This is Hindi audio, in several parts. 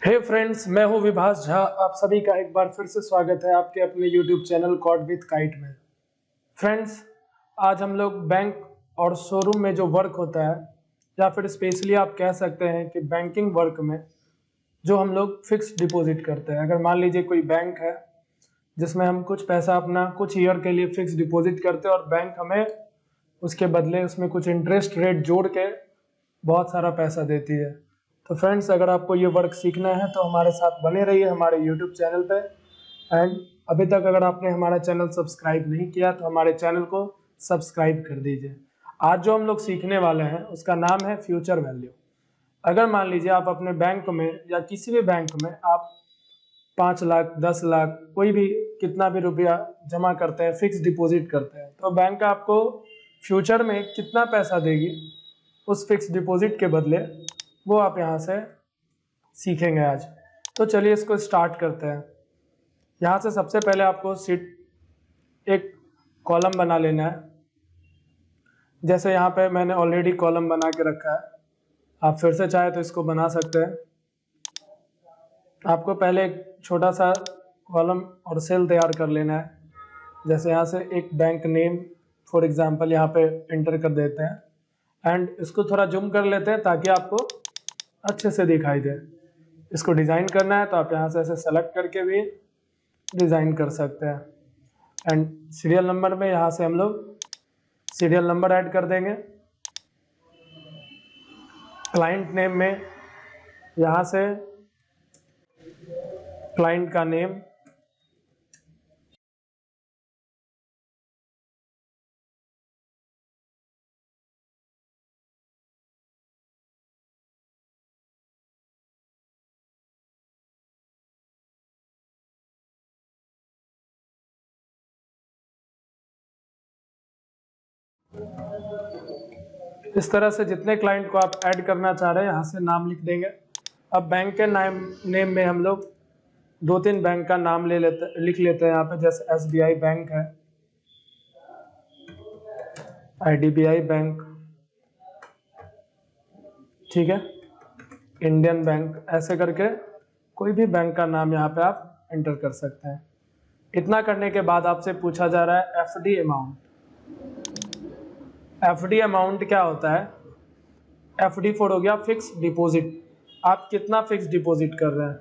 हे फ्रेंड्स, मैं हूं विभास झा। आप सभी का एक बार फिर से स्वागत है आपके अपने YouTube channel code with kite में। फ्रेंड्स, आज हम लोग बैंक और शोरूम में जो वर्क होता है, या फिर स्पेशली आप कह सकते हैं कि बैंकिंग वर्क में जो हम लोग फिक्स डिपॉजिट करते हैं। अगर मान लीजिए कोई बैंक है जिसमें हम कुछ पैसा अपना कुछ ईयर के लिए फिक्स डिपॉजिट करते हैं और बैंक हमें उसके बदले उसमें कुछ इंटरेस्ट रेट जोड़ के बहुत सारा पैसा देती है। तो फ्रेंड्स, अगर आपको ये वर्क सीखना है तो हमारे साथ बने रहिए हमारे यूट्यूब चैनल पे। एंड अभी तक अगर आपने हमारा चैनल सब्सक्राइब नहीं किया तो हमारे चैनल को सब्सक्राइब कर दीजिए। आज जो हम लोग सीखने वाले हैं उसका नाम है फ्यूचर वैल्यू। अगर मान लीजिए आप अपने बैंक में या किसी भी बैंक में आप 5 लाख 10 लाख कोई भी कितना भी रुपया जमा करते हैं, फिक्स डिपॉजिट करते हैं, तो बैंक आपको फ्यूचर में कितना पैसा देगी उस फिक्स डिपॉजिट के बदले, वो आप यहाँ से सीखेंगे आज। तो चलिए इसको स्टार्ट करते हैं। यहाँ से सबसे पहले आपको सीट एक कॉलम बना लेना है। जैसे यहाँ पे मैंने ऑलरेडी कॉलम बना के रखा है, आप फिर से चाहे तो इसको बना सकते हैं। आपको पहले एक छोटा सा कॉलम और सेल तैयार कर लेना है। जैसे यहाँ से एक बैंक नेम फॉर एग्जांपल यहाँ पे एंटर कर देते हैं एंड इसको थोड़ा जूम कर लेते हैं ताकि आपको अच्छे से दिखाई दे। इसको डिज़ाइन करना है तो आप यहाँ से ऐसे सेलेक्ट करके भी डिज़ाइन कर सकते हैं। एंड सीरियल नंबर में यहाँ से हम लोग सीरियल नंबर ऐड कर देंगे। क्लाइंट नेम में यहाँ से क्लाइंट का नेम, इस तरह से जितने क्लाइंट को आप ऐड करना चाह रहे हैं यहाँ से नाम लिख देंगे। अब बैंक के नेम में हम लोग 2-3 बैंक का नाम लिख लेते हैं यहाँ पे। जैसे SBI बैंक है, IDBI बैंक, ठीक है, इंडियन बैंक, ऐसे करके कोई भी बैंक का नाम यहाँ पे आप एंटर कर सकते हैं। इतना करने के बाद आपसे पूछा जा रहा है FD अमाउंट। FD अमाउंट क्या होता है? FD फॉर हो गया फिक्स डिपॉजिट। आप कितना फिक्स डिपॉजिट कर रहे हैं।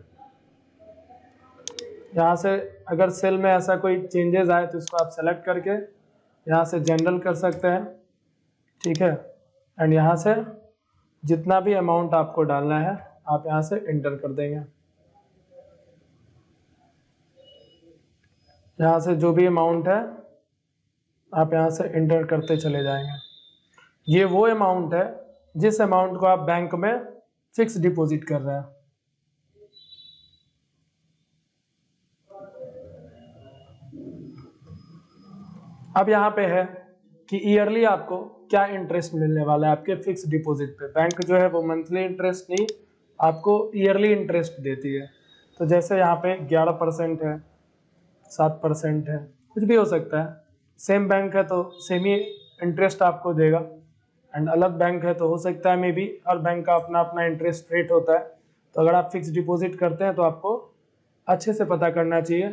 यहाँ से अगर सेल में ऐसा कोई चेंजेस आए तो इसको आप सेलेक्ट करके यहाँ से जनरल कर सकते हैं, ठीक है। एंड यहाँ से जितना भी अमाउंट आपको डालना है आप यहाँ से एंटर कर देंगे। यहाँ से जो भी अमाउंट है आप यहाँ से एंटर करते चले जाएंगे। ये वो अमाउंट है जिस अमाउंट को आप बैंक में फिक्स डिपॉजिट कर रहे हैं। अब यहाँ पे है कि ईयरली आपको क्या इंटरेस्ट मिलने वाला है आपके फिक्स डिपॉजिट पे। बैंक जो है वो मंथली इंटरेस्ट नहीं, आपको ईयरली इंटरेस्ट देती है। तो जैसे यहाँ पे 11% है, 7% है, कुछ भी हो सकता है। सेम बैंक है तो सेम ही इंटरेस्ट आपको देगा, एंड अलग बैंक है तो हो सकता है मे बी हर बैंक का अपना अपना इंटरेस्ट रेट होता है। तो अगर आप फिक्स डिपॉजिट करते हैं तो आपको अच्छे से पता करना चाहिए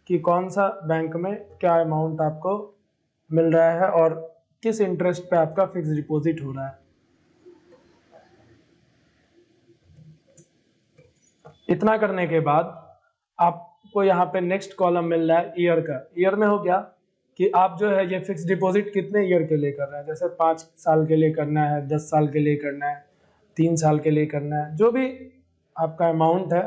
कि कौन सा बैंक में क्या अमाउंट आपको मिल रहा है और किस इंटरेस्ट पे आपका फिक्स डिपॉजिट हो रहा है। इतना करने के बाद आपको यहाँ पे नेक्स्ट कॉलम मिल रहा है ईयर का। ईयर में हो गया कि आप जो है ये फिक्स डिपॉजिट कितने ईयर के लिए कर रहे हैं। जैसे 5 साल के लिए करना है, 10 साल के लिए करना है, 3 साल के लिए करना है, जो भी आपका अमाउंट है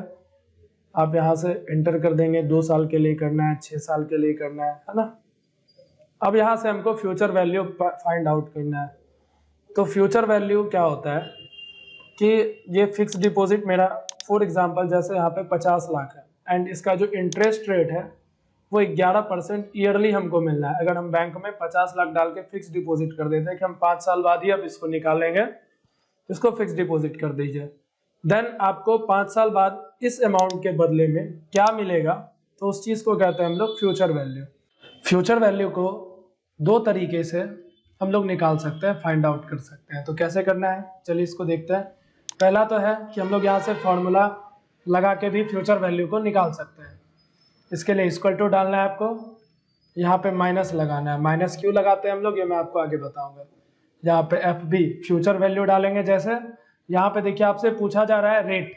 आप यहाँ से एंटर कर देंगे। 2 साल के लिए करना है, 6 साल के लिए करना है ना। अब यहाँ से हमको फ्यूचर वैल्यू फाइंड आउट करना है। तो फ्यूचर वैल्यू क्या होता है कि ये फिक्स डिपॉजिट मेरा फॉर एग्जांपल जैसे यहाँ पे 50 लाख है एंड इसका जो इंटरेस्ट रेट है वो 11% ईयरली हमको मिलना है। अगर हम बैंक में 50 लाख डाल के फिक्स डिपॉजिट कर देते हैं कि हम 5 साल बाद ही अब इसको निकालेंगे, इसको फिक्स डिपॉजिट कर दीजिए, देन आपको 5 साल बाद इस अमाउंट के बदले में क्या मिलेगा, तो उस चीज़ को कहते हैं हम लोग फ्यूचर वैल्यू। फ्यूचर वैल्यू को 2 तरीके से हम लोग निकाल सकते हैं, फाइंड आउट कर सकते हैं। तो कैसे करना है चलिए इसको देखते हैं। पहला तो है कि हम लोग यहाँ से फॉर्मूला लगा के भी फ्यूचर वैल्यू को निकाल सकते हैं। इसके लिए इक्वल टू डालना है आपको, यहाँ पे माइनस लगाना है। माइनस क्यों लगाते हैं हम लोग, ये मैं आपको आगे बताऊंगा। यहाँ पे एफ बी फ्यूचर वैल्यू डालेंगे। जैसे यहाँ पे देखिए आपसे पूछा जा रहा है रेट,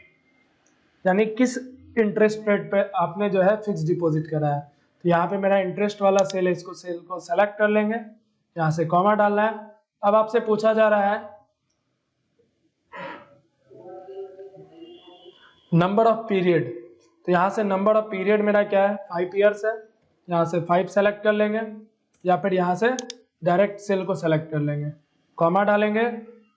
यानी किस इंटरेस्ट रेट पे आपने जो है फिक्स डिपॉजिट करा है। तो यहाँ पे मेरा इंटरेस्ट वाला सेल है, इसको सेल को सेलेक्ट कर लेंगे, यहाँ से कॉमा डालना है। अब आपसे पूछा जा रहा है नंबर ऑफ पीरियड, तो यहाँ से नंबर ऑफ पीरियड मेरा क्या है 5 ईयर्स है, यहाँ से 5 सेलेक्ट कर लेंगे, या फिर यहाँ से डायरेक्ट सेल को सेलेक्ट कर लेंगे, कॉमा डालेंगे।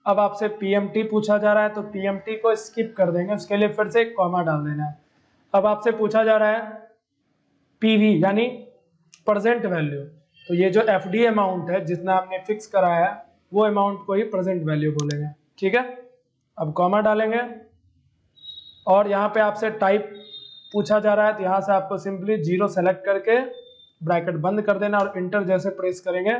अब आपसे पीएमटी पूछा जा रहा है तो पीएमटी को स्किप कर देंगे, उसके लिए फिर से एक कॉमा डाल देना है। अब आपसे पूछा जा रहा है पीवी यानी प्रेजेंट वैल्यू, तो ये जो एफडी अमाउंट है जितना आपने फिक्स कराया है वो अमाउंट को ही प्रेजेंट वैल्यू बोलेंगे, ठीक है। अब कॉमा डालेंगे और यहाँ पे आपसे टाइप पूछा जा रहा है तो यहाँ से आपको सिंपली 0 सेलेक्ट करके ब्रैकेट बंद कर देना और इंटर जैसे प्रेस करेंगे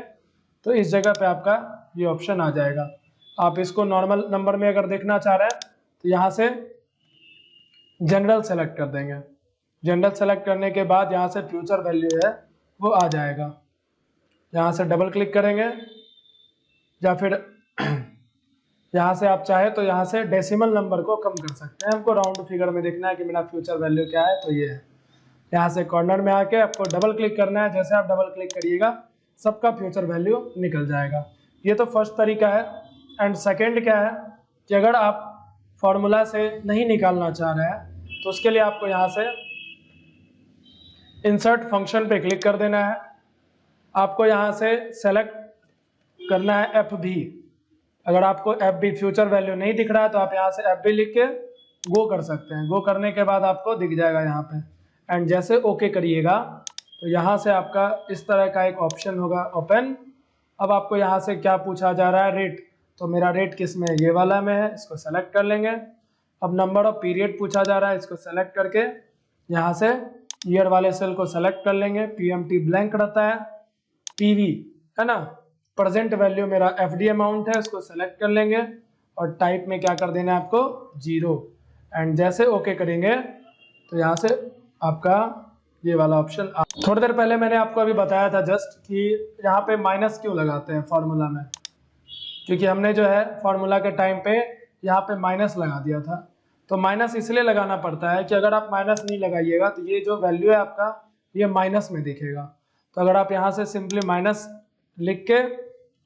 तो इस जगह पे आपका ये ऑप्शन आ जाएगा। आप इसको नॉर्मल नंबर में अगर देखना चाह रहे हैं तो यहाँ से जनरल सेलेक्ट कर देंगे। जनरल सेलेक्ट करने के बाद यहाँ से फ्यूचर वैल्यू है वो आ जाएगा, यहाँ से डबल क्लिक करेंगे, या फिर यहाँ से आप चाहे तो यहाँ से डेसिमल नंबर को कम कर सकते हैं। हमको राउंड फिगर में देखना है कि मेरा फ्यूचर वैल्यू क्या है, तो ये है। यहाँ से कॉर्नर में आके आपको डबल क्लिक करना है, जैसे आप डबल क्लिक करिएगा सबका फ्यूचर वैल्यू निकल जाएगा। ये तो फर्स्ट तरीका है। एंड सेकेंड क्या है कि अगर आप फॉर्मूला से नहीं निकालना चाह रहे हैं तो उसके लिए आपको यहाँ से इंसर्ट फंक्शन पे क्लिक कर देना है। आपको यहाँ से सेलेक्ट करना है एफ बी। अगर आपको एफ बी फ्यूचर वैल्यू नहीं दिख रहा है तो आप यहाँ से एफ बी लिख के गो कर सकते हैं। गो करने के बाद आपको दिख जाएगा यहाँ पे, एंड जैसे ओके करिएगा तो यहाँ से आपका इस तरह का एक ऑप्शन होगा ओपन। अब आपको यहाँ से क्या पूछा जा रहा है रेट, तो मेरा रेट किस में है, ये वाला में है, इसको सेलेक्ट कर लेंगे। अब नंबर ऑफ पीरियड पूछा जा रहा है, इसको सेलेक्ट करके यहाँ से ईयर वाले सेल को सेलेक्ट कर लेंगे। पीएमटी ब्लैंक रहता है, पीवी है ना, प्रेजेंट वैल्यू मेरा एफडी अमाउंट है, उसको सेलेक्ट कर लेंगे और टाइप में क्या कर देना है आपको 0। एंड जैसे ओके करेंगे तो यहाँ से आपका ये वाला ऑप्शन। थोड़ी देर पहले मैंने आपको अभी बताया था जस्ट कि यहाँ पे माइनस क्यों लगाते हैं फॉर्मूला में, क्योंकि हमने जो है फॉर्मूला के टाइम पे यहाँ पे माइनस लगा दिया था। तो माइनस इसलिए लगाना पड़ता है कि अगर आप माइनस नहीं लगाइएगा तो ये जो वैल्यू है आपका ये माइनस में दिखेगा। तो अगर आप यहाँ से सिंपली माइनस लिख के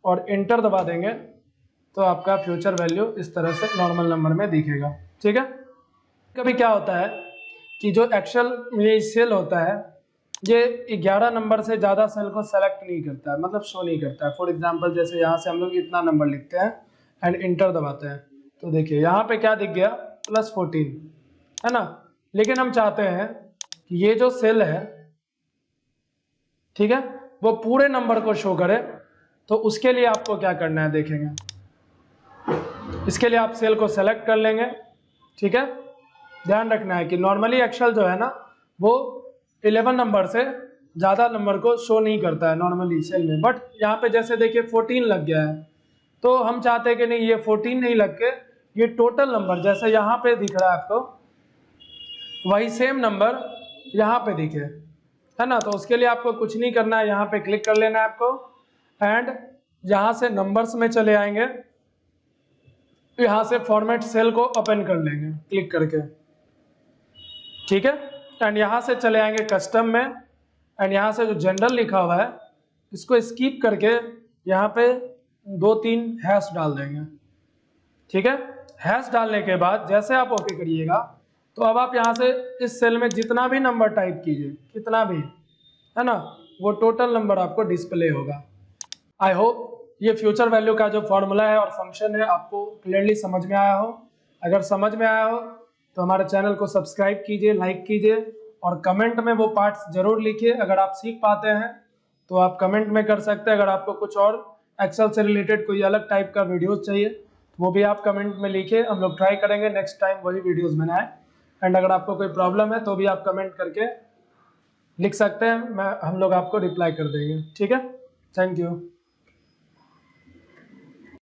और इंटर दबा देंगे तो आपका फ्यूचर वैल्यू इस तरह से नॉर्मल नंबर में दिखेगा, ठीक है। कभी क्या होता है कि जो एक्चुअल ये सेल होता है ये 11 नंबर से ज़्यादा सेल को सेलेक्ट नहीं करता है, मतलब शो नहीं करता है। फॉर एग्जांपल जैसे यहाँ से हम लोग इतना नंबर लिखते हैं एंड इंटर दबाते हैं तो देखिए यहाँ पे क्या दिख गया +14 है ना। लेकिन हम चाहते हैं कि ये जो सेल है ठीक है वो पूरे नंबर को शो करे, तो उसके लिए आपको क्या करना है देखेंगे। इसके लिए आप सेल को सेलेक्ट कर लेंगे, ठीक है। ध्यान रखना है कि नॉर्मली एक्सेल जो है ना वो 11 नंबर से ज़्यादा नंबर को शो नहीं करता है नॉर्मली सेल में, बट यहाँ पे जैसे देखिए 14 लग गया है तो हम चाहते हैं कि नहीं ये 14 नहीं लग के ये टोटल नंबर जैसे यहाँ पे दिख रहा है आपको वही सेम नंबर यहाँ पे दिखे, है ना। तो उसके लिए आपको कुछ नहीं करना है, यहाँ पे क्लिक कर लेना है आपको एंड यहाँ से नंबर्स में चले आएंगे, यहाँ से फॉर्मेट सेल को ओपन कर लेंगे क्लिक करके, ठीक है। एंड यहाँ से चले आएंगे कस्टम में एंड यहाँ से जो जनरल लिखा हुआ है इसको स्किप करके यहाँ पे 2-3 हैश डाल देंगे, ठीक है। हैश डालने के बाद जैसे आप ओके करिएगा तो अब आप यहाँ से इस सेल में जितना भी नंबर टाइप कीजिए, कितना भी है ना, वो टोटल नंबर आपको डिस्प्ले होगा। आई होप ये फ्यूचर वैल्यू का जो फॉर्मूला है और फंक्शन है आपको क्लियरली समझ में आया हो। अगर समझ में आया हो तो हमारे चैनल को सब्सक्राइब कीजिए, लाइक कीजिए और कमेंट में वो पार्ट्स जरूर लिखिए। अगर आप सीख पाते हैं तो आप कमेंट में कर सकते हैं। अगर आपको कुछ और एक्सेल से रिलेटेड कोई अलग टाइप का वीडियोस चाहिए तो वो भी आप कमेंट में लिखिए, हम लोग ट्राई करेंगे नेक्स्ट टाइम वही वीडियोस बनाएं। एंड अगर आपको कोई प्रॉब्लम है तो भी आप कमेंट करके लिख सकते हैं, हम लोग आपको रिप्लाई कर देंगे, ठीक है। Thank you.